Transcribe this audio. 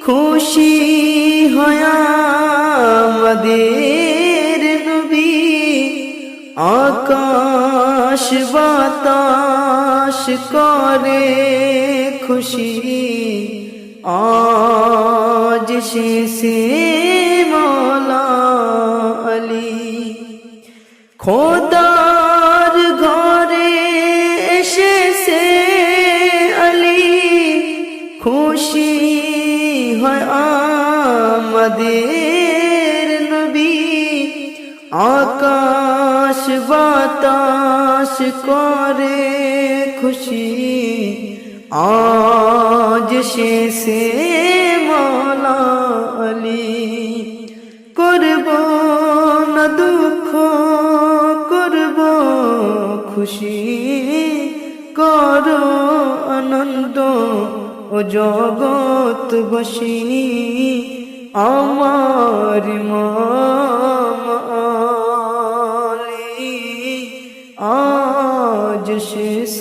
খুশি হয়া আমাদের নবী আকাশ বাতাস করে খুশি আজ শেষে মৌলা আলী খোদার ঘরে এসেছে আলী খুশি হয় আমাদের নবী আকাশ বাতাস করে খুশি আজ শেষে মৌলা আলী করব না দুঃখ করব খুশি করো আনন্দ ও জগৎবাসী আমার ইমাম আলী আজ শেষ